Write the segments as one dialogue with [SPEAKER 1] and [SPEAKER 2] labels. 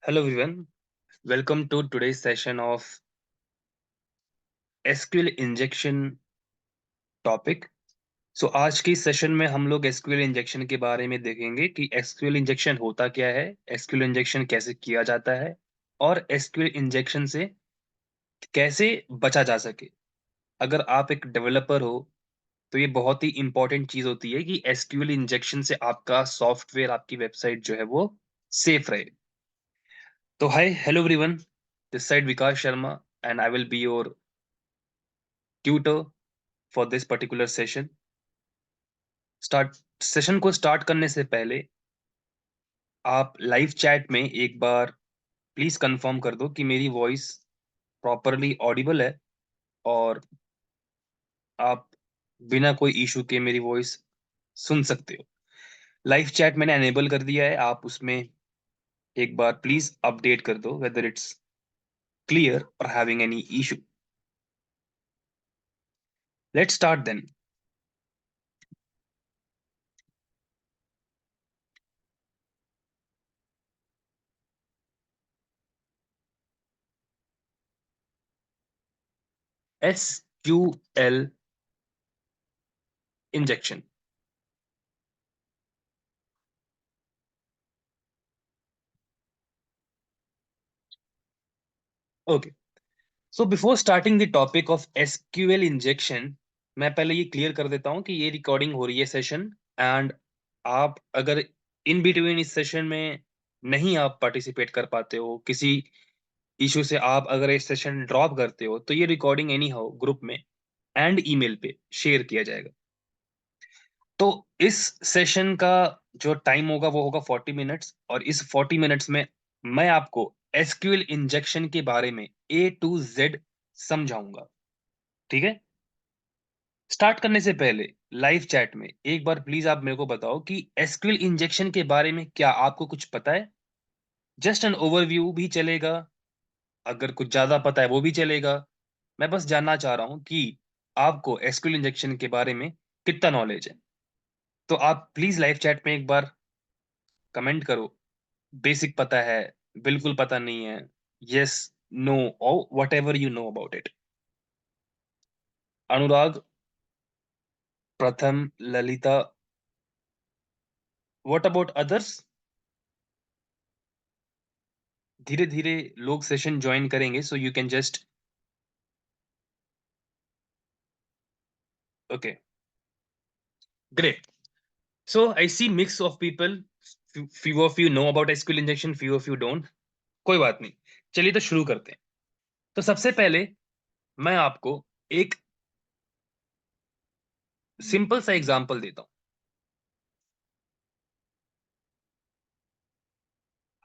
[SPEAKER 1] Hello everyone, welcome to today's session of SQL injection topic. सो आज की session में हम लोग SQL इंजेक्शन के बारे में देखेंगे कि SQL इंजेक्शन होता क्या है, SQL इंजेक्शन कैसे किया जाता है और SQL इंजेक्शन से कैसे बचा जा सके। अगर आप एक डेवलपर हो तो ये बहुत ही इंपॉर्टेंट चीज होती है कि SQL इंजेक्शन से आपका सॉफ्टवेयर, आपकी वेबसाइट जो है वो सेफ रहे। तो hi, hello everyone, this side Vikas Sharma and I will be your tutor for this particular session. Start session को स्टार्ट करने से पहले आप लाइव चैट में एक बार प्लीज कंफर्म कर दो कि मेरी वॉइस प्रॉपरली ऑडिबल है और आप बिना कोई इशू के मेरी वॉइस सुन सकते हो। लाइव चैट मैंने एनेबल कर दिया है, आप उसमें एक बार प्लीज अपडेट कर दो वेदर इट्स क्लियर और having any issue. Let's start then. SQL injection. Okay, so before starting the topic of SQL injection, मैं पहले ये क्लियर कर देता हूं कि ये रिकॉर्डिंग हो रही है सेशन, एंड आप अगर इन बिटवीन इस सेशन में नहीं आप पार्टिसिपेट कर पाते हो, किसी इशू से आप अगर इस सेशन ड्रॉप करते हो, तो ये रिकॉर्डिंग एनी हाउ ग्रुप में एंड ईमेल पे शेयर किया जाएगा। तो इस सेशन का जो टाइम होगा वो होगा 40 मिनट्स, और इस 40 मिनट्स में मैं आपको एसक्यूएल इंजेक्शन के बारे में A to Z समझाऊंगा। ठीक है। स्टार्ट करने से पहले लाइव चैट में एक बार प्लीज आप मेरे को बताओ कि एसक्यूएल इंजेक्शन के बारे में क्या आपको कुछ पता है। जस्ट एन ओवरव्यू भी चलेगा, अगर कुछ ज्यादा पता है वो भी चलेगा। मैं बस जानना चाह रहा हूं कि आपको एसक्यूएल इंजेक्शन के बारे में कितना नॉलेज है। तो आप प्लीज लाइव चैट में एक बार कमेंट करो, बेसिक पता है, बिल्कुल पता नहीं है, यस, नो, और whatever you know about it. Anurag, Pratham, Lalita, what about others. धीरे धीरे लोग सेशन ज्वाइन करेंगे, so you can just okay, great. So I see mix of people, few of you know about SQL injection, few of you don't. कोई बात नहीं, चलिए तो शुरू करते हैं। तो सबसे पहले मैं आपको एक सिंपल सा एग्जांपल देता हूं।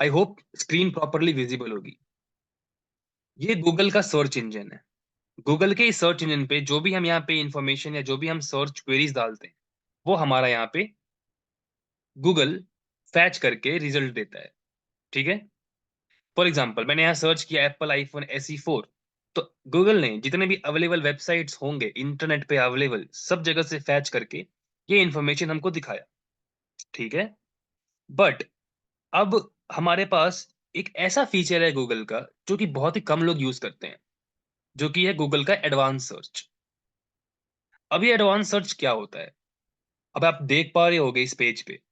[SPEAKER 1] I hope screen properly visible होगी। ये गूगल का सर्च इंजन है। गूगल के इस सर्च इंजन पे जो भी हम यहाँ पे इंफॉर्मेशन या जो भी हम सर्च क्वेरीज डालते हैं, वो हमारा यहाँ पे गूगल फैच करके रिजल्ट देता है। ठीक है। फॉर एग्जाम्पल, मैंने यहाँ सर्च किया एप्पल आईफोन SE4, तो गूगल ने जितने भी अवेलेबल वेबसाइट्स होंगे इंटरनेट पे अवेलेबल, सब जगह से फैच करके ये इंफॉर्मेशन हमको दिखाया। ठीक है। बट अब हमारे पास एक ऐसा फीचर है गूगल का जो कि बहुत ही कम लोग यूज करते हैं, जो कि है गूगल का एडवांस सर्च। अब ये एडवांस सर्च क्या होता है? अब आप देख पा रहे होगे इस पेज पे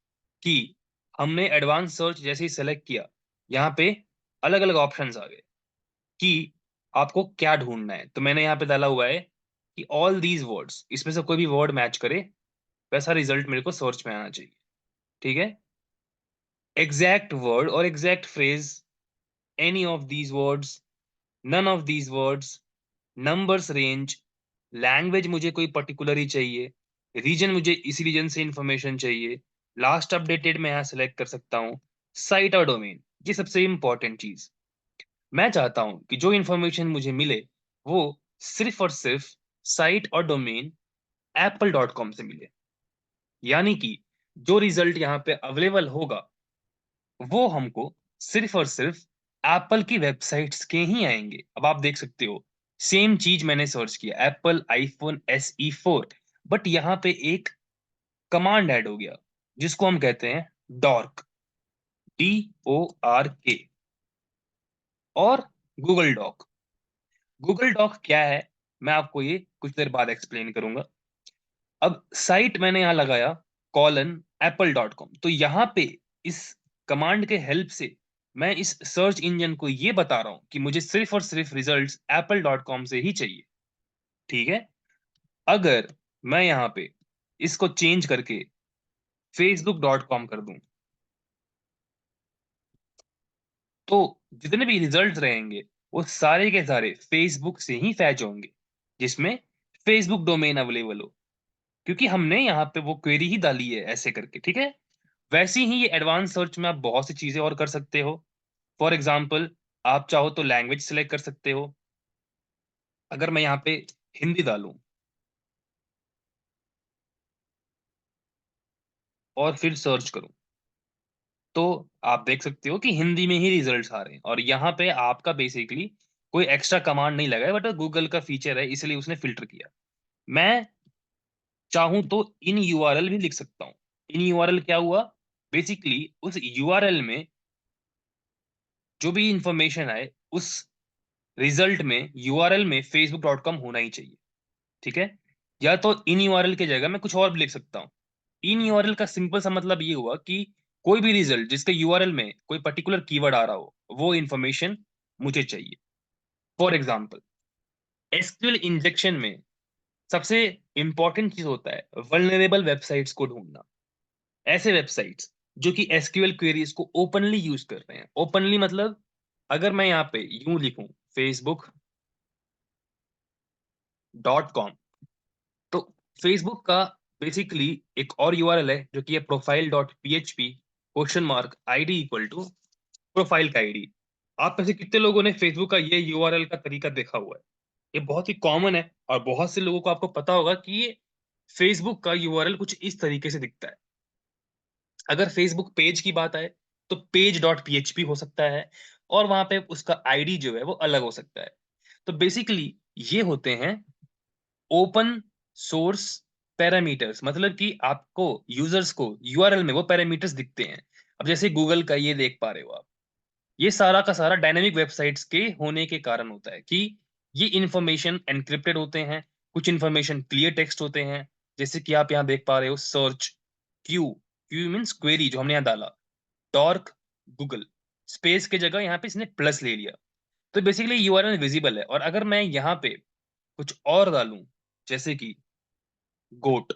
[SPEAKER 1] कि हमने एडवांस सर्च जैसे ही सेलेक्ट किया, यहाँ पे अलग अलग ऑप्शंस आ गए कि आपको क्या ढूंढना है। तो मैंने यहाँ पे डाला हुआ है कि ऑल दीज वर्ड्स, इसमें से कोई भी वर्ड मैच करे वैसा रिजल्ट मेरे को सर्च में आना चाहिए। ठीक है। एग्जैक्ट वर्ड और exact phrase, any of these words, none of these words, numbers range, language मुझे कोई पर्टिकुलर ही चाहिए, रीजन मुझे इसी रीजन से इंफॉर्मेशन चाहिए, लास्ट अपडेटेड मैं यहाँ सेलेक्ट कर सकता हूँ, साइट और डोमेन। ये सबसे इंपॉर्टेंट चीज, मैं चाहता हूं कि जो इंफॉर्मेशन मुझे मिले वो सिर्फ और सिर्फ साइट और डोमेन apple.com से मिले। यानी कि जो रिजल्ट यहाँ पे अवेलेबल होगा वो हमको सिर्फ और सिर्फ एप्पल की वेबसाइट्स के ही आएंगे। अब आप देख सकते हो, सेम चीज मैंने सर्च किया एप्पल आईफोन SE4, बट यहाँ पे एक कमांड ऐड हो गया जिसको हम कहते हैं डॉर्क, DORK। और गूगल डॉक। गूगल डॉक क्या है, मैं आपको ये कुछ देर बाद एक्सप्लेन करूंगा। अब साइट मैंने यहाँ लगाया apple.com, तो यहाँ पे इस कमांड के हेल्प से मैं इस सर्च इंजन को ये बता रहा हूं कि मुझे सिर्फ और सिर्फ रिजल्ट्स apple.com से ही चाहिए। ठीक है। अगर मैं यहाँ पे इसको चेंज करके facebook.com कर दूं, तो जितने भी रिजल्ट रहेंगे वो सारे के सारे फेसबुक से ही फैच होंगे, जिसमें फेसबुक डोमेन अवेलेबल हो, क्योंकि हमने यहाँ पे वो क्वेरी ही डाली है ऐसे करके। ठीक है। वैसे ही ये एडवांस सर्च में आप बहुत सी चीजें और कर सकते हो। फॉर एग्जाम्पल, आप चाहो तो लैंग्वेज सिलेक्ट कर सकते हो। अगर मैं यहाँ पे हिंदी डालूं और फिर सर्च करूं, तो आप देख सकते हो कि हिंदी में ही रिजल्ट्स आ रहे हैं, और यहाँ पे आपका बेसिकली कोई एक्स्ट्रा कमांड नहीं लगा है, बट गूगल का फीचर है इसलिए उसने फिल्टर किया। मैं चाहूं तो इन यूआरएल भी लिख सकता हूं। इन यूआरएल क्या हुआ, बेसिकली उस यूआरएल में जो भी इंफॉर्मेशन आए उस रिजल्ट में यूआरएल में facebook.com होना ही चाहिए। ठीक है। या तो इन यूआरएल की जगह मैं कुछ और भी लिख सकता हूँ। इन यूआरएल का सिंपल सा मतलब ये हुआ कि कोई भी रिजल्ट जिसके यूआरएल में कोई पर्टिकुलर कीवर्ड आ रहा हो, वो इंफॉर्मेशन मुझे चाहिए। फॉर एग्जाम्पल, एसक्यूएल इंजेक्शन में सबसे इंपॉर्टेंट चीज होता है वल्नरेबल वेबसाइट्स को ढूंढना। ऐसे वेबसाइट्स जो कि एसक्यूएल क्वेरीज को ओपनली यूज कर रहे हैं। ओपनली मतलब, अगर मैं यहाँ पे यूं लिखूं facebook.com, तो फेसबुक का बेसिकली एक और यूआरएल है जो कि है profile.php question mark ID equal to profile का आईडी। आप में से कितने लोगों ने फेसबुक का ये यूआरएल का तरीका देखा हुआ है? ये बहुत ही कॉमन है, और बहुत से लोगों को आपको पता होगा कि ये फेसबुक का यूआरएल कुछ इस तरीके से दिखता है। अगर फेसबुक पेज की बात आए तो page.php हो सकता है, और वहां पे उसका आईडी जो है वो अलग हो सकता है। तो बेसिकली ये होते हैं ओपन सोर्स पैरामीटर्स, मतलब कि आपको यूजर्स को यूआरएल में वो पैरामीटर्स दिखते हैं। अब जैसे गूगल का ये देख पा रहे हो आप, ये सारा का सारा डायनेमिक वेबसाइट्स के होने के कारण होता है कि ये इंफॉर्मेशन एनक्रिप्टेड होते हैं, कुछ इंफॉर्मेशन क्लियर टेक्स्ट होते हैं। जैसे कि आप यहाँ देख पा रहे हो search Q, Q means query जो हमने यहाँ डाला, डॉर्क गूगल, स्पेस की जगह यहाँ पे इसने प्लस ले लिया। तो बेसिकली यूआरएल विजिबल है, और अगर मैं यहाँ पे कुछ और डालूं जैसे कि गोट,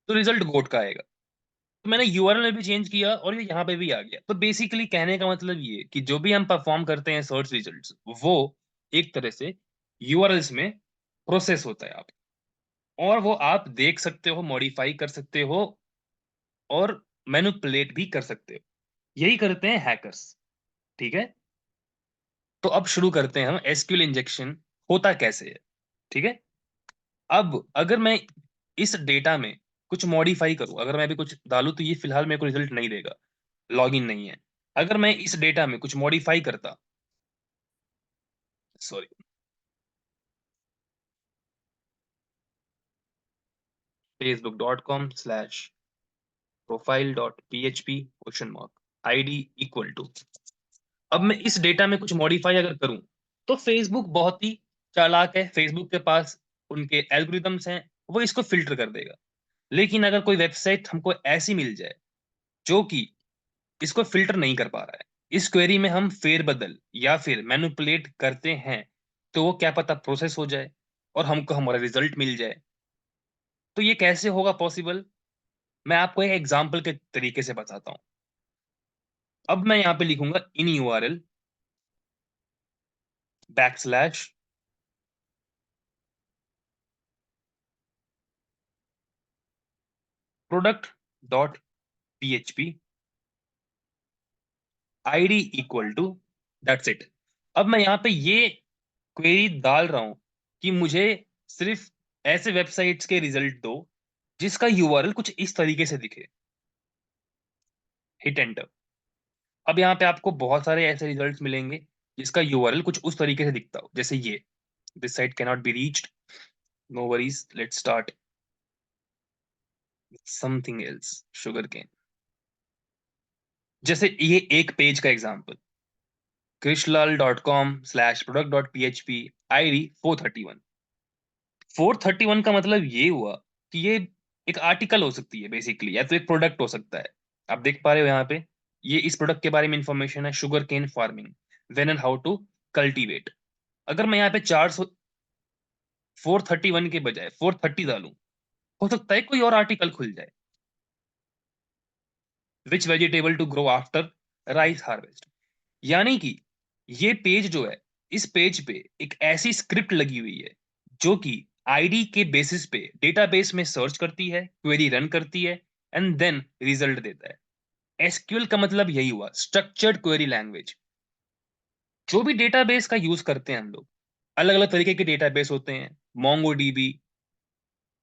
[SPEAKER 1] तो रिजल्ट गोट का आएगा। तो मैंने यूआरएल में भी चेंज किया और ये यहाँ पे भी आ गया। तो बेसिकली कहने का मतलब ये कि जो भी हम परफॉर्म करते हैं सर्च रिजल्ट्स, वो एक तरह से यूआरएल्स में प्रोसेस होता है आप, और वो आप देख सकते हो, मॉडिफाई कर सकते हो, और मैनिपुलेट भी कर सकते हो। यही करते हैं हैकर्स। ठीक है। तो अब शुरू करते हैं हम एसक्यूएल इंजेक्शन होता कैसे है। ठीक है। अब अगर मैं इस डेटा में कुछ मॉडिफाई करूं, अगर मैं अभी कुछ डालूं, तो ये फिलहाल मेरे को रिजल्ट नहीं देगा, लॉगिन नहीं है। अगर मैं इस डेटा में कुछ मॉडिफाई करता, sorry, facebook.com/profile.php question mark ID equal to, अब मैं इस डेटा में कुछ मॉडिफाई अगर करूं, तो फेसबुक बहुत ही चालाक है, फेसबुक के पास उनके एल्गोरिदम्स हैं, वो इसको फिल्टर कर देगा। लेकिन अगर कोई वेबसाइट हमको ऐसी मिल जाए जो कि इसको फिल्टर नहीं कर पा रहा है, इस क्वेरी में हम फेरबदल या फिर मैनिपुलेट करते हैं, तो वो क्या पता प्रोसेस हो जाए और हमको हमारा रिजल्ट मिल जाए। तो ये कैसे होगा पॉसिबल, मैं आपको एक एग्जांपल के तरीके से बताता हूं। अब मैं यहां पे लिखूंगा in URL backslash product dot PHP ID equal to, that's it. अब मैं यहाँ पे ये क्वेरी डाल रहा हूं कि मुझे सिर्फ ऐसे वेबसाइट्स के रिजल्ट दो जिसका यूआरएल कुछ इस तरीके से दिखे। Hit enter. अब यहाँ पे आपको बहुत सारे ऐसे रिजल्ट्स मिलेंगे जिसका यूआरएल कुछ उस तरीके से दिखता हो, जैसे ये, this site can not be reached, no worries, let's start something else, sugar cane. जैसे ये एक पेज का एग्जांपल, krishlal.com/product.php ID 431। 431 का मतलब ये हुआ कि ये एक आर्टिकल हो सकती है बेसिकली, या तो एक प्रोडक्ट हो सकता है। आप देख पा रहे हो यहाँ पे, ये इस प्रोडक्ट के बारे में इंफॉर्मेशन है, sugar cane farming, when and how to cultivate. अगर मैं यहाँ पे 400 431 के बजाय 430 डालूं, हो सकता है कोई और आर्टिकल खुल जाए। Which vegetable to grow after rice harvest. यानी कि ये पेज जो है, इस पेज पे एक ऐसी स्क्रिप्ट लगी हुई है जो कि आईडी के बेसिस पे डेटाबेस में सर्च करती है, क्वेरी रन करती है, एंड देन रिजल्ट देता है। एसक्यूएल का मतलब यही हुआ, स्ट्रक्चर्ड क्वेरी लैंग्वेज। जो भी डेटाबेस का यूज करते हैं हम लोग, अलग अलग तरीके के डेटाबेस होते हैं, MongoDB,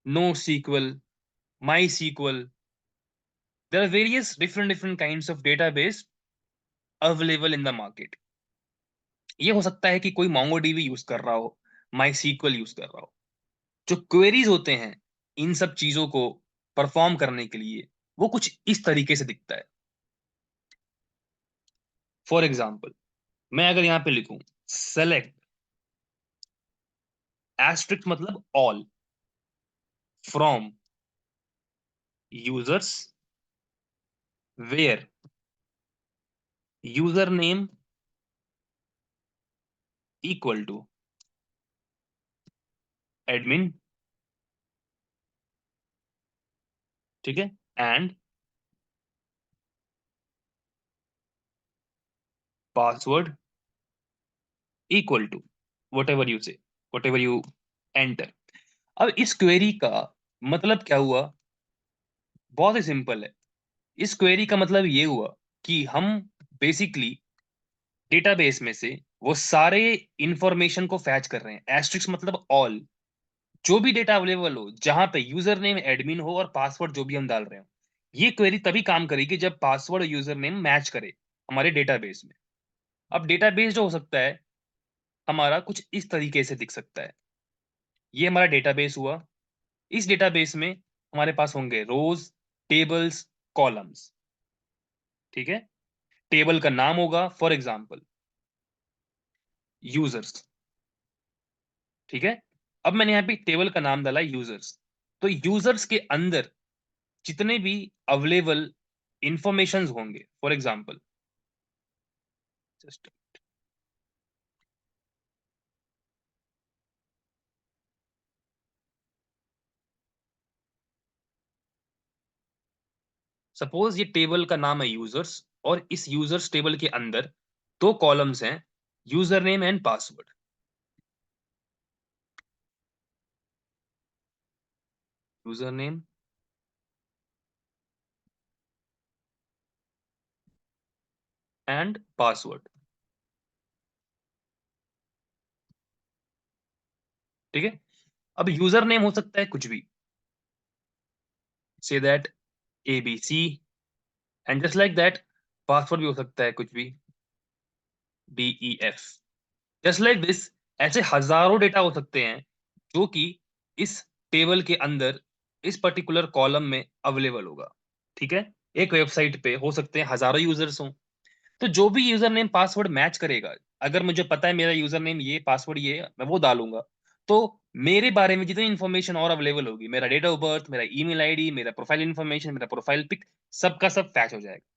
[SPEAKER 1] NoSQL, MySQL. There are various different kinds of database available in the market. ये हो सकता है कि कोई मोंगोडीबी यूज कर रहा हो, माई सीक्वल यूज कर रहा हो। जो क्वेरीज होते हैं इन सब चीजों को परफॉर्म करने के लिए, वो कुछ इस तरीके से दिखता है। फॉर एग्जाम्पल, मैं अगर यहां पे लिखूं सेलेक्ट एस्ट्रिक्ट मतलब all from users where user name equal to admin, ठीक है, and password equal to whatever you say, whatever you enter. अब इस क्वेरी का मतलब क्या हुआ? बहुत ही सिंपल है। इस क्वेरी का मतलब ये हुआ कि हम बेसिकली डेटाबेस में से वो सारे इंफॉर्मेशन को फैच कर रहे हैं। एस्ट्रिक्स मतलब ऑल, जो भी डेटा अवेलेबल हो, जहां पे यूजर नेम एडमिन हो और पासवर्ड जो भी हम डाल रहे हो। ये क्वेरी तभी काम करेगी जब पासवर्ड और यूजर नेम मैच करे हमारे डेटाबेस में। अब डेटाबेस जो हो सकता है हमारा कुछ इस तरीके से दिख सकता है। ये हमारा डेटाबेस हुआ। इस डेटाबेस में हमारे पास होंगे रोज, टेबल्स, कॉलम्स, ठीक है। टेबल का नाम होगा फॉर एग्जाम्पल यूजर्स, ठीक है। अब मैंने यहाँ पे टेबल का नाम डाला यूजर्स। तो यूजर्स के अंदर जितने भी अवेलेबल इंफॉर्मेशन होंगे, फॉर एग्जाम्पल जस्ट सपोज ये टेबल का नाम है यूजर्स, और इस यूजर्स टेबल के अंदर दो कॉलम्स हैं, user name and password. User name and password, ठीक है। अब यूजर नेम हो सकता है कुछ भी, say that ABC, and just like that password भी हो सकता है कुछ भी, DEF। जस्ट लाइक दिस, ऐसे हजारों डेटा हो सकते हैं जो कि इस टेबल के अंदर इस पर्टिकुलर कॉलम में अवेलेबल होगा, ठीक है। एक वेबसाइट पे हो सकते हैं हजारों यूजर्स हों, तो जो भी यूजर नेम पासवर्ड मैच करेगा, अगर मुझे पता है मेरा यूजर नेम ये, पासवर्ड ये है, मैं वो डालूंगा, तो मेरे बारे में जितनी इन्फॉर्मेशन और अवेलेबल होगी, मेरा डेट ऑफ बर्थ, मेरा ईमेल आईडी, मेरा प्रोफाइल इन्फॉर्मेशन, मेरा प्रोफाइल पिक, सबका सब फैच हो जाएगा।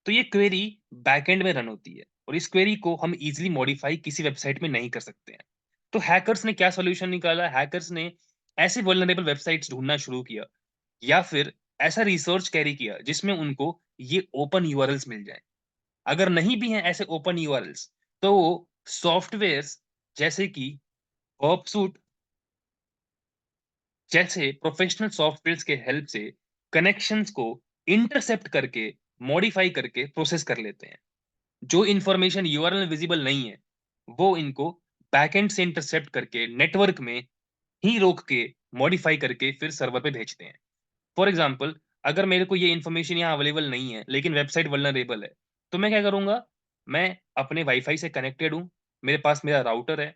[SPEAKER 1] तो ये क्वेरी बैकएंड में रन होती है, और इस क्वेरी को हम इजीली मॉडिफाई किसी वेबसाइट में नहीं कर सकते हैं। तो हैकर्स ने क्या सॉल्यूशन निकाला? हैकर्स ने ऐसे वल्नरेबल वेबसाइट्स ढूंढना शुरू किया, या फिर ऐसा रिसर्च कैरी किया जिसमें उनको ये ओपन यूआरएल्स मिल जाए। अगर नहीं भी हैं ऐसे ओपन यूआरएल्स, तो वो सॉफ्टवेयर्स जैसे कि वर्बसूट जैसे प्रोफेशनल सॉफ्टवेयर्स के हेल्प से कनेक्शंस को इंटरसेप्ट करके, मॉडिफाई करके प्रोसेस कर लेते हैं। जो इंफॉर्मेशन यूआरएल में विजिबल नहीं है, वो इनको बैकएंड से इंटरसेप्ट करके नेटवर्क में ही रोक के, मॉडिफाई करके फिर सर्वर पे भेजते हैं। फॉर एग्जाम्पल, अगर मेरे को ये इन्फॉर्मेशन यहाँ अवेलेबल नहीं है लेकिन वेबसाइट वल्नरेबल है, तो मैं क्या करूंगा? मैं अपने वाईफाई से कनेक्टेड हूँ, मेरे पास मेरा राउटर है,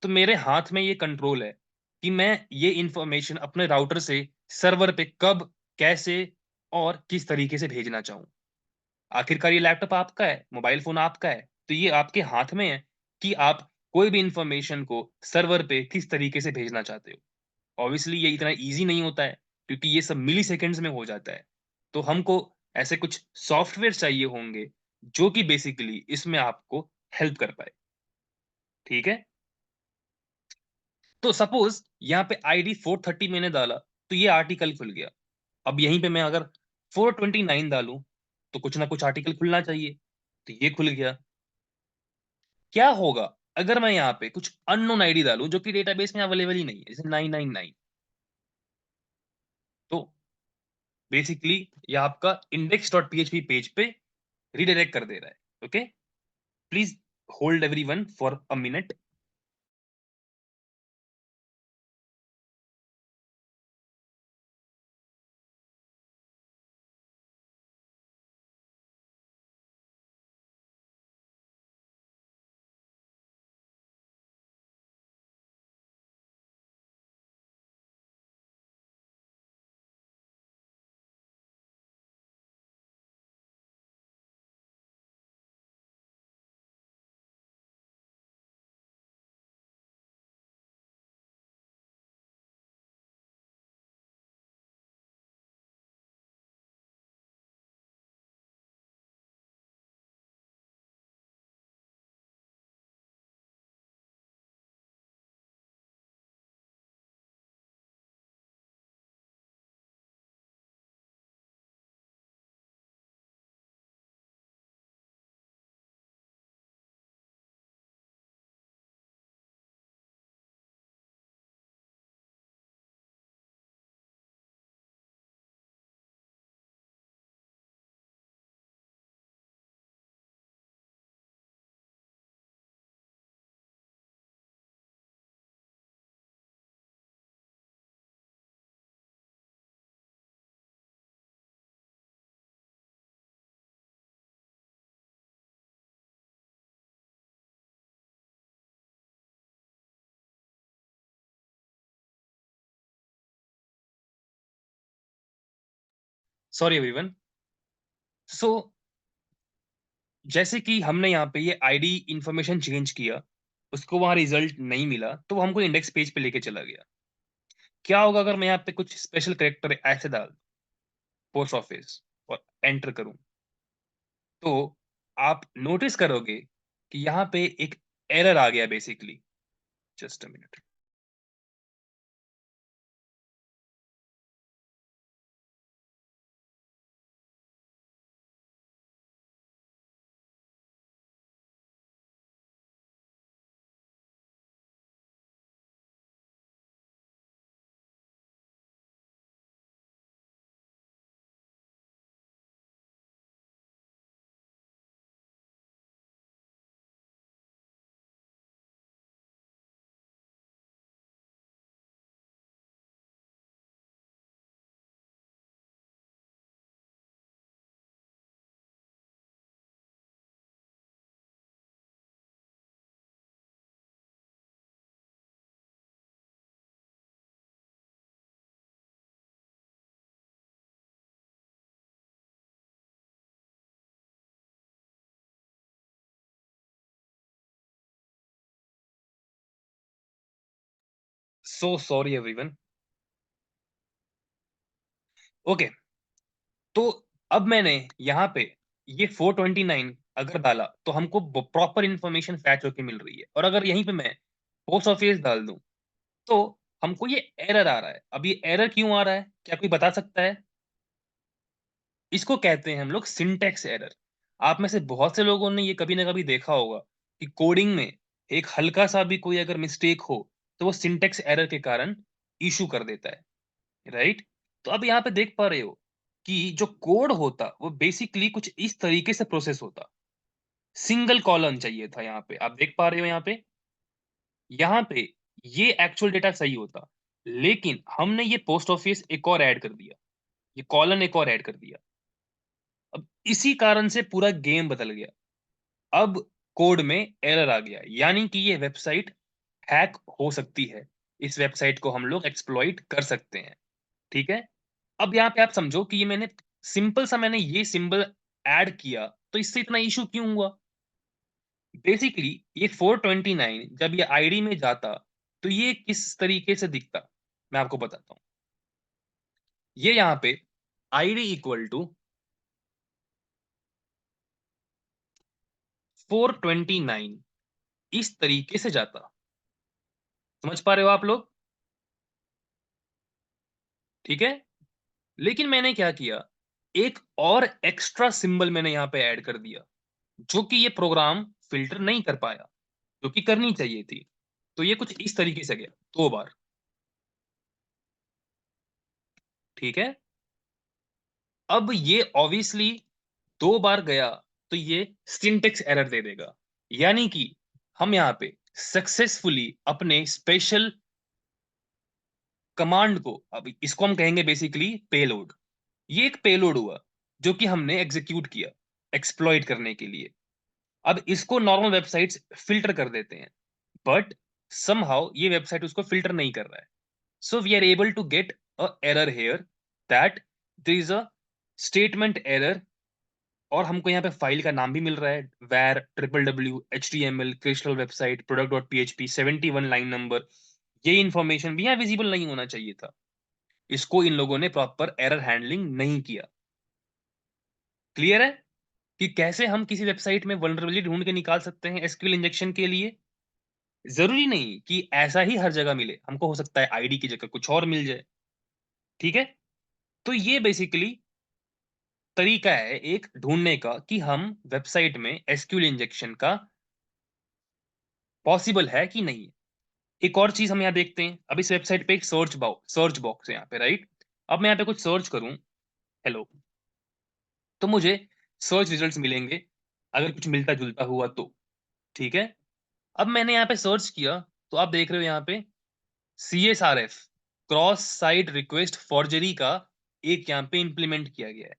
[SPEAKER 1] तो मेरे हाथ में ये कंट्रोल है कि मैं ये इंफॉर्मेशन अपने राउटर से सर्वर पे कब, कैसे और किस तरीके से भेजना चाहूँ। आखिरकार ये लैपटॉप आपका है, मोबाइल फोन आपका है, तो ये आपके हाथ में है कि आप कोई भी इंफॉर्मेशन को सर्वर पे किस तरीके से भेजना चाहते हो। ऑब्वियसली ये इतना ईज़ी नहीं होता है, क्योंकि ये सब मिलीसेकंड्स में हो जाता है। तो हमको ऐसे कुछ सॉफ्टवेयर चाहिए होंगे, जो कि बेसिकली इसमें आपको हेल्प कर पाएँ, ठीक है? तो सपोज़ यहाँ पे आईडी 430 मैंने डाला, तो ये आर्टिकल खुल गया। अब यहीं पे मैं अगर 429 डालूँ, तो कुछ ना कुछ आर्टिकल खुलना चाहिए, तो ये खुल गया। क्या होगा अगर मैं यहाँ पे कुछ अननोन आईडी डालूँ, जो कि डेटाबेस में अवेलेबल ही नहीं है, जैसे 999, तो बेसिकली ये आपका index.php पेज पे रिडायरेक्ट कर दे रहा है, okay? Please hold everyone for a minute. Sorry everyone. So जैसे कि हमने यहाँ पे ये आईडी इन्फॉर्मेशन चेंज किया, उसको वहाँ रिज़ल्ट नहीं मिला, तो वो हमको इंडेक्स पेज पे लेके चला गया। क्या होगा अगर मैं यहाँ पे कुछ स्पेशल कैरेक्टर ऐसे डाल दूँ, पोस्ट ऑफिस और एंटर करूँ? तो आप नोटिस करोगे कि यहाँ पे एक एरर आ गया basically. Just a minute. So sorry everyone. Okay, तो अब मैंने यहाँ पे ये 429 अगर डाला, तो हमको प्रॉपर इन्फॉर्मेशन फैच होके मिल रही है। और अगर यहीं पे मैं पोस्ट ऑफिस डाल दूं, तो हमको ये एरर आ रहा है। अब ये एरर क्यों आ रहा है, क्या कोई बता सकता है? इसको कहते हैं हम लोग सिंटैक्स एरर। आप में से बहुत से लोगों ने ये कभी ना कभी देखा होगा कि कोडिंग में एक हल्का सा भी कोई अगर मिस्टेक हो, तो वो सिंटैक्स एरर के कारण इशू कर देता है, राइट? तो अब यहाँ पे देख पा रहे हो कि जो कोड होता वो बेसिकली कुछ इस तरीके से प्रोसेस होता। सिंगल कॉलम चाहिए था यहाँ पे, आप देख पा रहे हो यहाँ पे ये एक्चुअल डेटा सही होता, लेकिन हमने ये पोस्ट ऑफिस एक और ऐड कर दिया, ये कॉलन एक और ऐड कर दिया। अब इसी कारण से पूरा गेम बदल गया। अब कोड में एरर आ गया, यानी कि ये वेबसाइट हैक हो सकती है। इस वेबसाइट को हम लोग एक्सप्लॉइट कर सकते हैं, ठीक है? अब यहाँ पे आप समझो कि ये मैंने ये सिंबल ऐड किया, तो इससे इतना इश्यू क्यों हुआ? बेसिकली ये 429 जब ये आईडी में जाता तो ये किस तरीके से दिखता, मैं आपको बताता हूँ। ये यहाँ पे आईडी इक्वल टू 429 इस तरीके से जाता। समझ पा रहे हो आप लोग? ठीक है? लेकिन मैंने क्या किया, एक और एक्स्ट्रा सिंबल मैंने यहाँ पे ऐड कर दिया, जो कि ये प्रोग्राम फ़िल्टर नहीं कर पाया, जो कि करनी चाहिए थी। तो ये कुछ इस तरीके से गया 2 बार, ठीक है? अब ये ऑब्वियसली 2 बार गया, तो ये सिंटैक्स एरर दे देगा। यानी कि हम यहाँ पे सक्सेसफुली अपने स्पेशल कमांड को, अब इसको हम कहेंगे बेसिकली पेलोड। ये एक पेलोड हुआ, जो कि हमने एग्ज़ीक्यूट किया, एक्सप्लॉइट करने के लिए। अब इसको नॉर्मल वेबसाइट्स फ़िल्टर कर देते हैं, बट समहाउ ये वेबसाइट उसको फ़िल्टर नहीं कर रहा है। So we are able to get a error here that there is a statement error, और हमको यहाँ पे फाइल का नाम भी मिल रहा है var www html crystal website product.php 71 line number. ये इन्फॉर्मेशन भी यहाँ विजिबल नहीं होना चाहिए था। इसको इन लोगों ने प्रॉपर एरर हैंडलिंग नहीं किया। क्लियर है कि कैसे हम किसी वेबसाइट में वल्नरेबिलिटी ढूंढ के निकाल सकते हैं एसक्यूएल इंजेक्शन के लिए? जरूरी नहीं कि ऐसा ही हर जगह मिले, हमको हो सकता है आईडी की जगह कुछ और मिल जाए। ठीक है? तो ये बेसिकली तरीका है एक ढूँढने का कि हम वेबसाइट में एसक्यूएल इंजेक्शन का पॉसिबल है कि नहीं है। एक और चीज़ हम यहाँ देखते हैं, अब इस वेबसाइट पे एक सर्च बॉक्स है यहाँ पे, राइट? अब मैं यहाँ पे कुछ सर्च करूँ, हेलो, तो मुझे सर्च रिजल्ट्स मिलेंगे, अगर कुछ मिलता-जुलता हुआ तो, ठीक है? अब मैंने यहाँ पे सर्च किया, तो आप देख रहे हो यहाँ पे CSRF, cross site request forgery का एक यहाँ पे इम्प्लीमेंट किया गया है।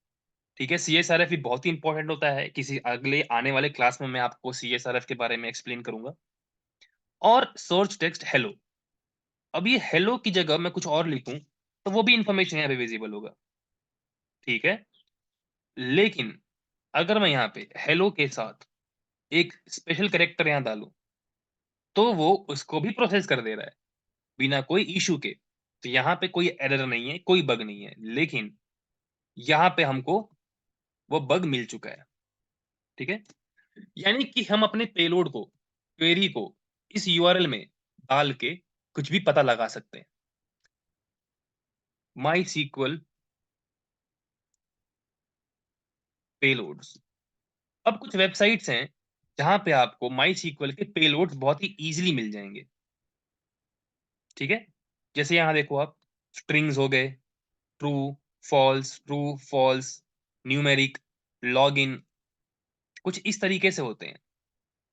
[SPEAKER 1] ठीक है, सीएसआरएफ भी बहुत ही इंपॉर्टेंट होता है, किसी अगले आने वाले क्लास में मैं आपको सीएसआरएफ के बारे में एक्सप्लेन करूँगा। और सर्च टेक्स्ट हेलो, अब ये हेलो की जगह मैं कुछ और लिखूँ, तो वो भी इन्फॉर्मेशन यहाँ पे विज़िबल होगा, ठीक है? लेकिन अगर मैं यहाँ पे हेलो के साथ एक स्पेशल कैरेक्टर यहाँ डालूँ, तो वो उसको भी प्रोसेस कर दे रहा है, बिना कोई इश्यू के। तो यहाँ पे कोई एरर नहीं है, कोई बग नहीं है, लेकिन यहाँ पे हमको वो बग मिल चुका है, ठीक है? यानी कि हम अपने पेलोड को, क्वेरी को इस यूआरएल में डाल के कुछ भी पता लगा सकते हैं। माईसीक्वल पेलोड्स। अब कुछ वेबसाइट्स हैं जहां पे आपको माईसीक्वल के पेलोड्स बहुत ही इजीली मिल जाएंगे, ठीक है? जैसे यहां देखो आप, स्ट्रिंग्स हो गए, ट्रू फॉल्स, न्यूमेरिक, लॉगिन, कुछ इस तरीके से होते हैं,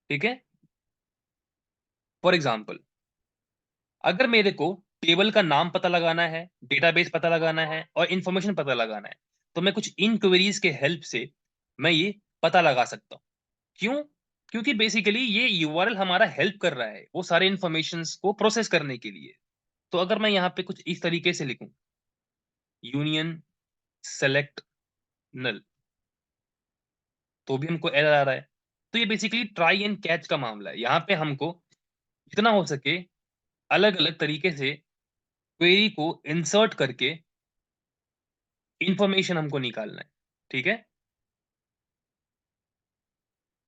[SPEAKER 1] ठीक है? फॉर एग्जाम्पल, अगर मेरे को टेबल का नाम पता लगाना है, डेटाबेस पता लगाना है और इंफॉर्मेशन पता लगाना है, तो मैं कुछ इन क्वेरीज के हेल्प से मैं ये पता लगा सकता हूँ। क्यों? क्योंकि बेसिकली ये यूआरएल हमारा हेल्प कर रहा है वो सारे इंफॉर्मेशंस को प्रोसेस करने के लिए। तो अगर मैं यहाँ पे कुछ इस तरीके से लिखूं, यूनियन सेलेक्ट नल, तो भी हमको एरर आ रहा है। तो ये बेसिकली ट्राई एंड कैच का मामला है। यहाँ पे हमको जितना हो सके अलग अलग तरीके से क्वेरी को इंसर्ट करके इंफॉर्मेशन हमको निकालना है, ठीक है?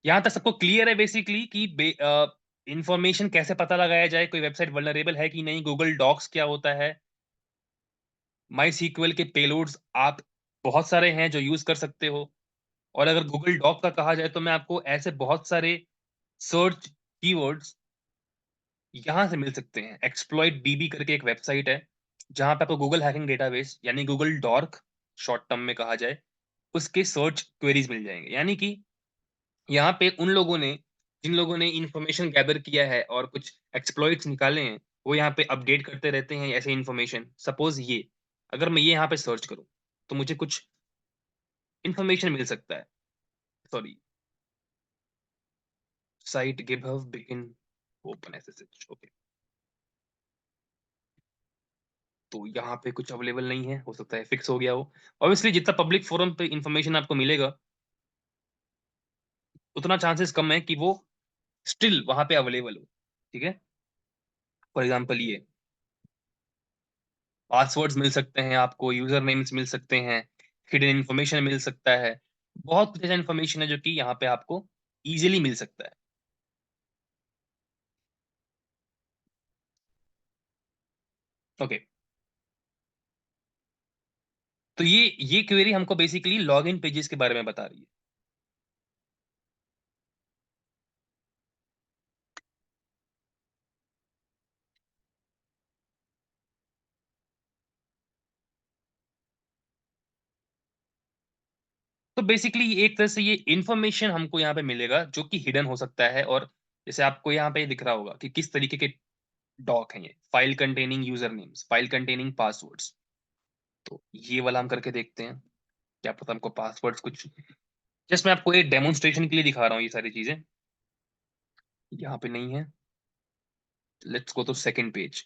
[SPEAKER 1] यहाँ तक सबको क्लियर है बेसिकली कि इंफॉर्मेशन कैसे पता लगाया जाए, कोई वेबसाइट वल्नरेबल है कि नहीं, गूगल डॉक्स क्या होता है, माई सीक्वल के पेलोड्स आप बहुत सारे हैं जो यूज कर सकते हो। और अगर गूगल डॉक का कहा जाए तो मैं आपको ऐसे बहुत सारे सर्च कीवर्ड्स यहाँ से मिल सकते हैं। एक्सप्लॉइट डीबी करके एक वेबसाइट है, जहाँ पे आपको गूगल हैकिंग डेटाबेस यानी गूगल डॉर्क शॉर्ट टर्म में कहा जाए, उसके सर्च क्वेरीज मिल जाएंगे। यानी कि यहाँ पे उन लोगों ने, जिन लोगों ने इन्फॉर्मेशन गैदर किया है और कुछ एक्सप्लॉइट्स निकाले हैं, वो यहाँ पे अपडेट करते रहते हैं ऐसे इन्फॉर्मेशन। सपोज ये, अगर मैं ये यहाँ पे सर्च करूँ, तो मुझे कुछ इन्फॉर्मेशन मिल सकता है। सॉरी, साइट गिभव बिगिन ओपन एसएसएच, ओके। तो यहाँ पे कुछ अवेलेबल नहीं है, हो सकता है फिक्स हो गया हो। ऑब्वियसली जितना पब्लिक फोरम पे इन्फॉर्मेशन आपको मिलेगा, उतना चांसेस कम है कि वो स्टिल वहां पे अवेलेबल हो। ठीक है, फॉर एग्जाम्पल ये पासवर्ड्स मिल सकते हैं आपको, यूजर नेम्स मिल सकते हैं, हिडन इन्फॉर्मेशन मिल सकता है, बहुत कुछ ऐसा इन्फॉर्मेशन है जो कि यहाँ पे आपको इजीली मिल सकता है। ओके, तो ये क्वेरी हमको बेसिकली लॉगिन पेजेस के बारे में बता रही है। तो बेसिकली एक तरह से ये इन्फॉर्मेशन हमको यहाँ पे मिलेगा जो कि हिडन हो सकता है, और जैसे आपको यहाँ पे दिख रहा होगा कि किस तरीके के डॉक हैं ये, file containing user names, file containing passwords. तो ये वाला हम करके देखते हैं, क्या पता हमको पासवर्ड्स कुछ, जस्ट मैं आपको एक डेमोन्स्ट्रेशन के लिए दिखा रहा हूँ ये सारी चीजें। यहाँ पे नहीं है, let's go to second page.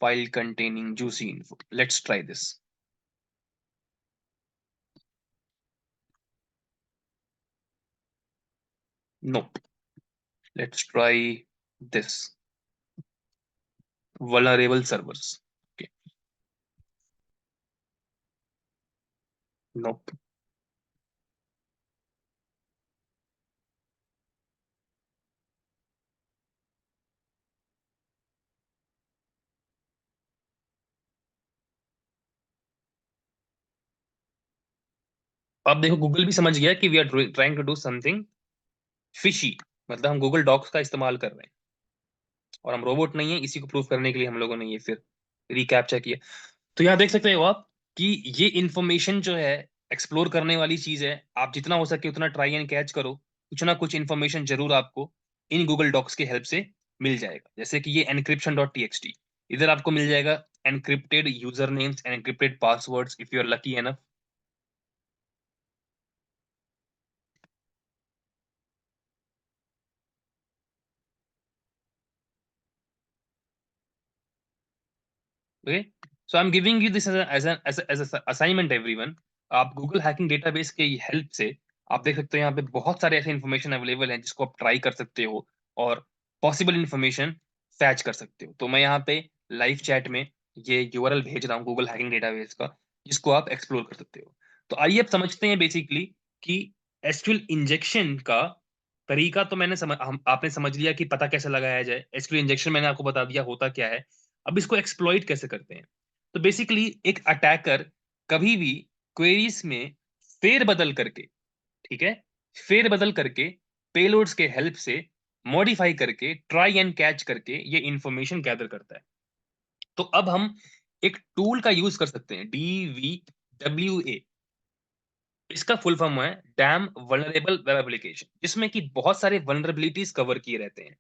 [SPEAKER 1] File containing juicy info, let's try this. Nope, let's try this, vulnerable servers. Okay, nope. अब देखो गूगल भी समझ गया कि we are trying to do something fishy, मतलब हम गूगल डॉक्स का इस्तेमाल कर रहे हैं, और हम रोबोट नहीं है, इसी को प्रूव करने के लिए हम लोगों ने ये फिर रिकैप्चा किया। तो यहाँ देख सकते हो आप कि ये इंफॉर्मेशन जो है एक्सप्लोर करने वाली चीज है, आप जितना हो सके उतना ट्राई एंड कैच करो, कुछ ना कुछ इंफॉर्मेशन जरूर आपको इन गूगल डॉक्स के हेल्प से मिल जाएगा। जैसे कि ये encryption dot T X T, इधर आपको मिल जाएगा encrypted user names and encrypted passwords if you are lucky enough. Okay, so I am giving you this as assignment everyone. आप गूगल हैकिंग डेटाबेस के हेल्प से आप देख सकते हो यहाँ पे बहुत सारे ऐसे इन्फॉर्मेशन अवेलेबल हैं जिसको आप ट्राई कर सकते हो और पॉसिबल इन्फॉर्मेशन फैच कर सकते हो। तो मैं यहाँ पे लाइव चैट में ये यूआरएल भेज रहा हूँ गूगल हैकिंग डेटाबेस का, जिसको आप एक्सप्लोर कर सकते हो। तो आइए अब समझते हैं बेसिकली कि एसक्यूएल इंजेक्शन का तरीका तो आपने समझ लिया कि पता कैसे लगाया जाए, एसक्यूएल इंजेक्शन मैंने आपको बता दिया होता क्या है। अब इसको एक्सप्लॉइट कैसे करते हैं? तो बेसिकली एक अटैकर कभी भी क्वेरीज में फेरबदल करके, ठीक है, फेरबदल करके पेलोड्स के हेल्प से मॉडिफाई करके ट्राई एंड कैच करके ये इंफॉर्मेशन गैदर करता है। तो अब हम एक टूल का यूज कर सकते हैं, DVWA। इसका फुल फॉर्म है डैम वल्नरेबल वेब एप्लीकेशन, जिसमें कि बहुत सारे वल्नरेबिलिटीज कवर किए रहते हैं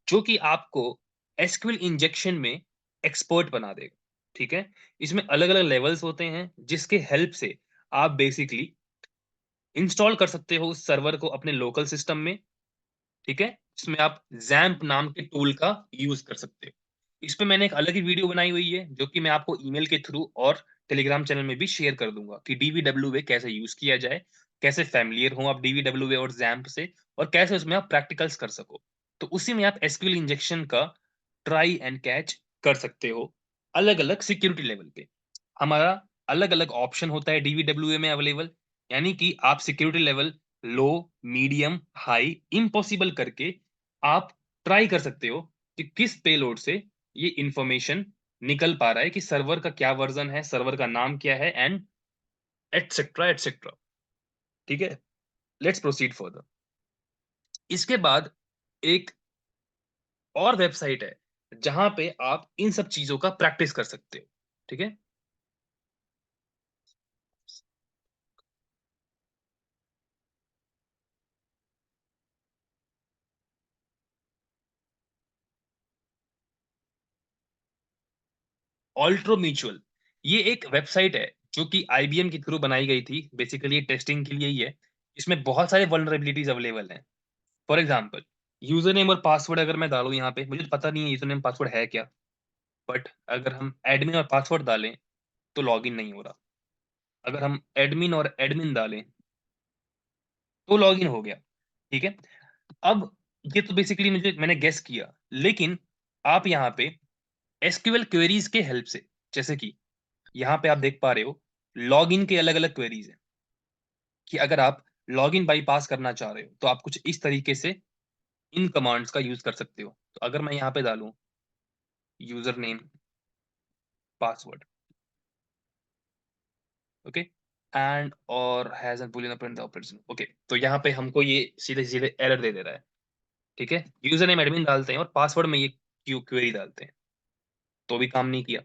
[SPEAKER 1] जो कि आपको एसक्यूएल इंजेक्शन में एक्सपर्ट बना देगा। ठीक है, इसमें अलग अलग लेवल्स होते हैं जिसके हेल्प से आप बेसिकली इंस्टॉल कर सकते हो उस सर्वर को अपने लोकल सिस्टम में। ठीक है, इसमें आप जैम्प नाम के टूल का यूज कर सकते हो। इस पे मैंने एक अलग ही वीडियो बनाई हुई है जो कि मैं आपको ईमेल के थ्रू और टेलीग्राम चैनल में भी शेयर कर दूंगा कि डीवीडब्ल्यूए कैसे यूज किया जाए, कैसे फैमिलियर हो आप डीवीडब्ल्यूए और जैम्प से, और कैसे उसमें आप प्रैक्टिकल्स कर सको। तो उसी में आप एसक्यूएल इंजेक्शन का ट्राई एंड कैच कर सकते हो अलग अलग सिक्योरिटी लेवल पे। हमारा अलग अलग ऑप्शन होता है डीवीडब्ल्यूए में अवेलेबल, यानी कि आप security level low, medium, high, impossible करके आप ट्राई कर सकते हो कि किस पेलोड से ये इंफॉर्मेशन निकल पा रहा है, कि सर्वर का क्या वर्जन है, सर्वर का नाम क्या है, एंड एटसेट्रा एटसेट्रा। ठीक है, लेट्स प्रोसीड फर्दर। इसके बाद एक और वेबसाइट है जहां पे आप इन सब चीजों का प्रैक्टिस कर सकते हो। ठीक है, ऑल्ट्रो म्यूचुअल, ये एक वेबसाइट है जो कि आईबीएम के थ्रू बनाई गई थी, बेसिकली टेस्टिंग के लिए ही है। इसमें बहुत सारे वल्नरेबिलिटीज अवेलेबल हैं। फॉर एग्जांपल, यूजर नेम और पासवर्ड अगर मैं डालूं यहाँ पे, मुझे तो पता नहीं है यूजर नेम पासवर्ड है क्या, बट अगर हम एडमिन और पासवर्ड डालें तो लॉगिन नहीं हो रहा। अगर हम एडमिन और एडमिन डालें तो लॉगिन हो गया। ठीक है। अब ये तो बेसिकली मैंने गेस किया, लेकिन आप यहाँ पे एसक्यूएल क्वेरीज के हेल्प से, जैसे कि यहाँ पे आप देख पा रहे हो लॉगिन के अलग अलग क्वेरीज हैं, कि अगर आप लॉगिन बाईपास करना चाह रहे हो तो आप कुछ इस तरीके से इन कमांड्स का यूज कर सकते हो। तो अगर मैं यहाँ पे डालूं user name password, okay, and और has an boolean append the operation, okay, तो यहाँ पे हमको ये सीधे सीधे एरर दे रहा है। ठीक है, यूजर नेम एडमिन डालते हैं और पासवर्ड में ये क्यू क्वेरी डालते हैं, तो भी काम नहीं किया।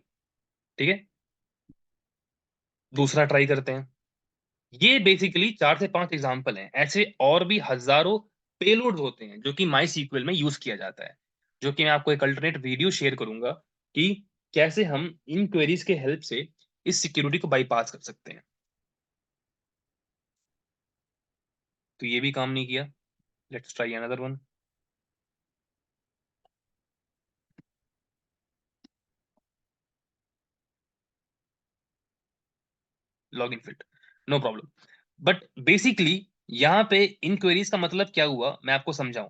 [SPEAKER 1] ठीक है, दूसरा ट्राई करते हैं। ये बेसिकली 4 से 5 एग्जाम्पल हैं, ऐसे और भी हजारों पेलोड्स होते हैं जो कि माई सीक्वल में यूज किया जाता है, जो कि मैं आपको एक अल्टरनेट वीडियो शेयर करूंगा कि कैसे हम इन क्वेरीज के हेल्प से इस सिक्योरिटी को बाईपास कर सकते हैं। तो ये भी काम नहीं किया, let's try another one. Login field, no problem. But basically यहाँ पे इन क्वेरीज का मतलब क्या हुआ मैं आपको समझाऊं।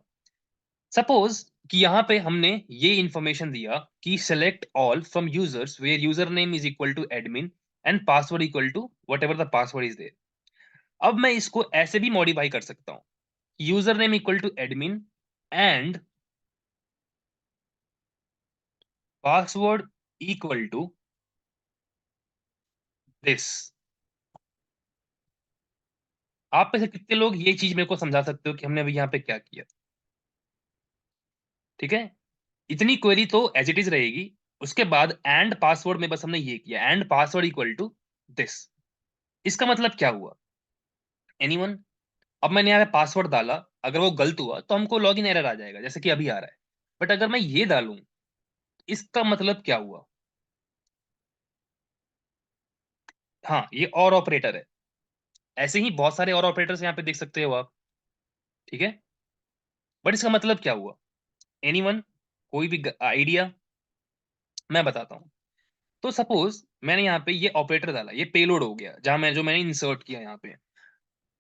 [SPEAKER 1] सपोज कि यहाँ पे हमने ये इंफॉर्मेशन दिया कि select all from users where user name is equal to admin and password equal to whatever the password is there. अब मैं इसको ऐसे भी मॉडिफाई कर सकता हूं, user name equal to admin and password equal to this. आप में से कितने लोग ये चीज मेरे को समझा सकते हो कि हमने अभी यहाँ पे क्या किया? ठीक है, इतनी क्वेरी तो एज इट इज रहेगी। उसके बाद एंड पासवर्ड में बस हमने ये किया, and password equal to this. इसका मतलब क्या हुआ? एनीवन? अब मैंने यहाँ पे पासवर्ड डाला, अगर वो गलत हुआ तो हमको लॉगिन एरर आ जाएगा, जैसे कि अभी आ रहा है। बट अगर मैं ये डालूं, इसका मतलब क्या हुआ? हाँ, ये और ऑपरेटर है। ऐसे ही बहुत सारे और ऑपरेटर्स यहाँ पे देख सकते हो आप। ठीक है, बट इसका मतलब क्या हुआ? एनीवन? कोई भी आइडिया? मैं बताता हूँ। तो सपोज मैंने यहाँ पे ये ऑपरेटर डाला, ये पेलोड हो गया, जहां मैंने इंसर्ट किया यहाँ पे।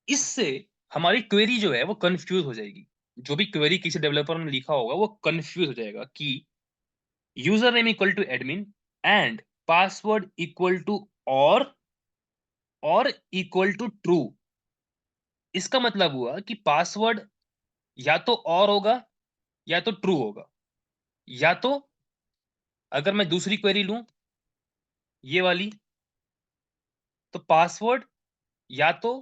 [SPEAKER 1] इससे हमारी क्वेरी जो है वो कंफ्यूज हो जाएगी। जो भी क्वेरी किसी डेवलपर ने लिखा होगा वो कंफ्यूज हो जाएगा कि user name equal to admin and password equal to और इक्वल टू ट्रू। इसका मतलब हुआ कि पासवर्ड या तो और होगा या तो ट्रू होगा, या तो अगर मैं दूसरी क्वेरी लूं ये वाली, तो पासवर्ड या तो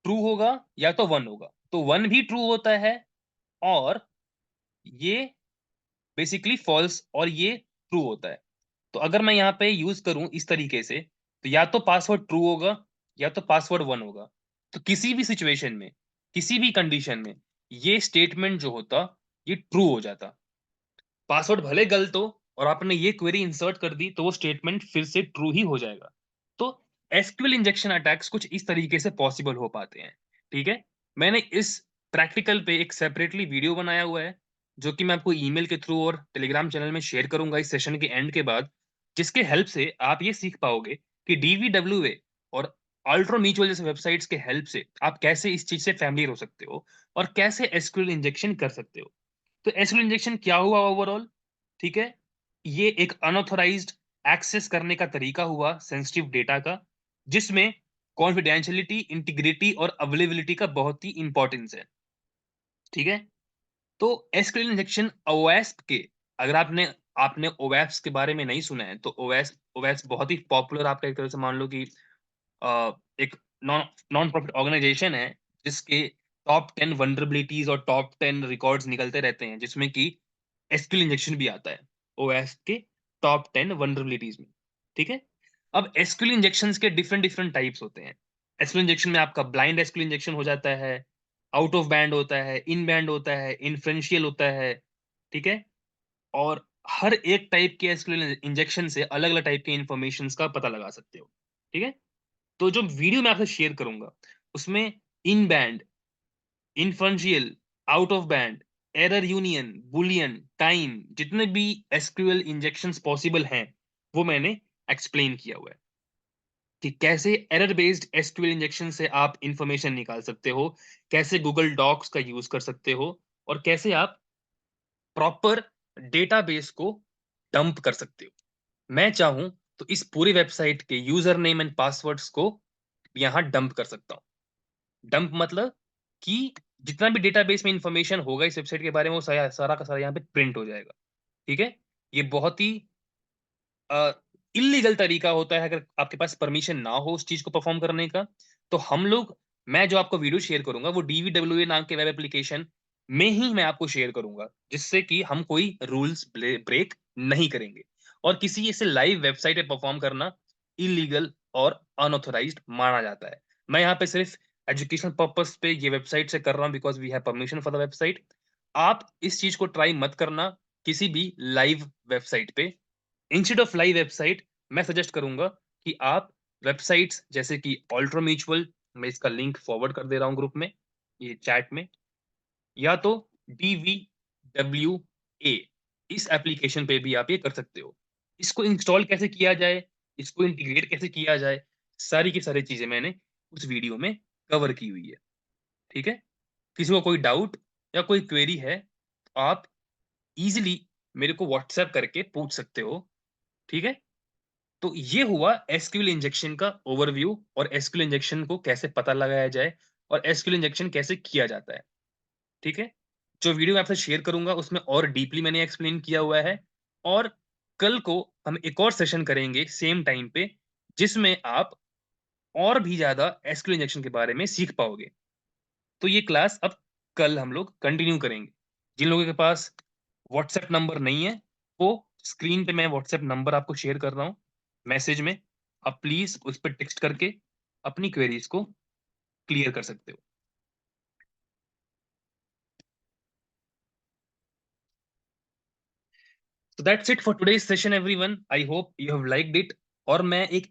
[SPEAKER 1] ट्रू होगा या तो वन होगा। तो वन भी ट्रू होता है और ये बेसिकली फॉल्स और ये ट्रू होता है। तो अगर मैं यहाँ पे यूज करूं इस तरीके से, तो या तो पासवर्ड ट्रू होगा या तो पासवर्ड वन होगा। तो किसी भी सिचुएशन में, किसी भी कंडीशन में ये स्टेटमेंट जो होता ये ट्रू हो जाता। पासवर्ड भले गलत हो और आपने ये क्वेरी इंसर्ट कर दी तो वो स्टेटमेंट फिर से ट्रू ही हो जाएगा। तो एसक्यूएल इंजेक्शन अटैक्स कुछ इस तरीके से पॉसिबल हो पाते हैं। ठीक है, मैंने इस प्रैक्टिकल पे एक सेपरेटली वीडियो बनाया हुआ है, जो कि मैं आपको ईमेल के थ्रू और टेलीग्राम चैनल में शेयर करूंगा इस सेशन के एंड के बाद, जिसके हेल्प से आप ये सीख पाओगे कि डीवीडब्ल्यूए और अल्ट्रा म्यूचुअल जैसे वेबसाइट्स के हेल्प से आप कैसे इस चीज से फैमिलियर हो सकते हो और कैसे एसक्यूएल इंजेक्शन कर सकते हो। तो एसिड इंजेक्शन क्या हुआ ओवरऑल? ठीक है, ये एक अनऑथोराइज्ड एक्सेस करने का तरीका हुआ सेंसिटिव डेटा का, जिसमें कॉन्फिडेंशियलिटी, इंटीग्रिटी और अवेलेबिलिटी का बहुत ही इंपॉर्टेंस है। ठीक है, तो एसक्यूएल इंजेक्शन ओएस्प के, अगर आपने आपने ओवेप्स के बारे में नहीं सुना है तो ओवेस्प ओवेस्प बहुत ही पॉपुलर, आपका एक तरह से मान लो कि एक नॉन नॉन प्रॉफिट ऑर्गेनाइजेशन है, जिसके टॉप 10 वनरेबिलिटीज और टॉप 10 रिकॉर्ड्स निकलते रहते हैं, जिसमें कि एसक्यूएल इंजेक्शन भी आता है ओएस के टॉप 10 वनरेबिलिटीज में। ठीक है, अब एसक्यूएल इंजेक्शन के डिफरेंट डिफरेंट टाइप्स होते हैं। एसक्यूएल इंजेक्शन में आपका ब्लाइंड एसक्यूएल इंजेक्शन हो जाता है, आउट ऑफ बैंड होता है, इन बैंड होता है, इन्फ्रेंशियल होता है। ठीक है, और हर एक टाइप के एसक्यूएल इंजेक्शन से अलग अलग टाइप के इंफॉर्मेशन का पता लगा सकते हो। ठीक है, तो जो वीडियो मैं आपसे शेयर करूंगा उसमें in band, inferential, out of band, error union, boolean, time, जितने भी एसक्यूएल इंजेक्शंस पॉसिबल हैं वो मैंने एक्सप्लेन किया हुआ है। कि कैसे एरर बेस्ड एसक्यूएल इंजेक्शन से आप इंफॉर्मेशन निकाल सकते हो, कैसे गूगल डॉक्स का यूज कर सकते हो और कैसे आप प्रॉपर डेटाबेस को डंप कर सकते हो। मैं चाहूं तो इस पूरी वेबसाइट के यूजर नेम एंड पासवर्ड्स को यहां डंप कर सकता हूं। डंप मतलब कि जितना भी डेटाबेस में इंफॉर्मेशन होगा इस वेबसाइट के बारे में वो सारा का सारा यहाँ पे प्रिंट हो जाएगा। ठीक है, ये बहुत ही इलीगल तरीका होता है अगर आपके पास परमिशन ना हो उस चीज को परफॉर्म करने का। तो हम लोग, मैं जो आपको वीडियो शेयर करूंगा वो DVWA नाम के वेब एप्लीकेशन में ही मैं आपको शेयर करूंगा, जिससे कि हम कोई रूल्स ब्रेक नहीं करेंगे। और किसी ऐसे लाइव वेबसाइट पे परफॉर्म करना इलीगल और अनऑथोराइज्ड माना जाता है। मैं यहाँ पे सिर्फ एजुकेशनल पर्पस पे ये वेबसाइट से कर रहा हूँ because we have permission for the website. आप इस चीज को ट्राई मत करना किसी भी लाइव वेबसाइट पे। इंस्टेड ऑफ लाइव वेबसाइट मैं सजेस्ट करूंगा कि आप वेबसाइट्स जैसे कि अल्ट्रा म्यूचुअल, मैं इसका लिंक फॉरवर्ड कर दे रहा हूं ग्रुप में, ये चैट में, या तो DVWA, इस एप्लीकेशन पे भी आप ये कर सकते हो। इसको इंस्टॉल कैसे किया जाए, इसको इंटीग्रेट कैसे किया जाए, सारी की सारी चीजें मैंने उस वीडियो में कवर की हुई है। ठीक है, किसी को कोई डाउट या कोई क्वेरी है तो आप इजीली मेरे को व्हाट्सएप करके पूछ सकते हो। ठीक है, तो ये हुआ एसक्यूएल इंजेक्शन का ओवरव्यू और एसक्यूएल इंजेक्शन को कैसे पता लगाया जाए और एसक्यूएल इंजेक्शन कैसे किया जाता है। ठीक है, जो वीडियो मैं आपसे शेयर करूंगा उसमें और डीपली मैंने एक्सप्लेन किया हुआ है। और कल को हम एक और सेशन करेंगे सेम टाइम पे, जिसमें आप और भी ज्यादा एसक्यूएल इंजेक्शन के बारे में सीख पाओगे। तो ये क्लास अब कल हम लोग कंटिन्यू करेंगे। जिन लोगों के पास व्हाट्सएप नंबर नहीं है, वो स्क्रीन पे मैं व्हाट्सएप नंबर आपको शेयर कर रहा हूँ मैसेज में, आप प्लीज उस पर टेक्स्ट करके अपनी क्वेरीज को क्लियर कर सकते हो। So that's it for today's session everyone. I hope you have liked it। और मैं एक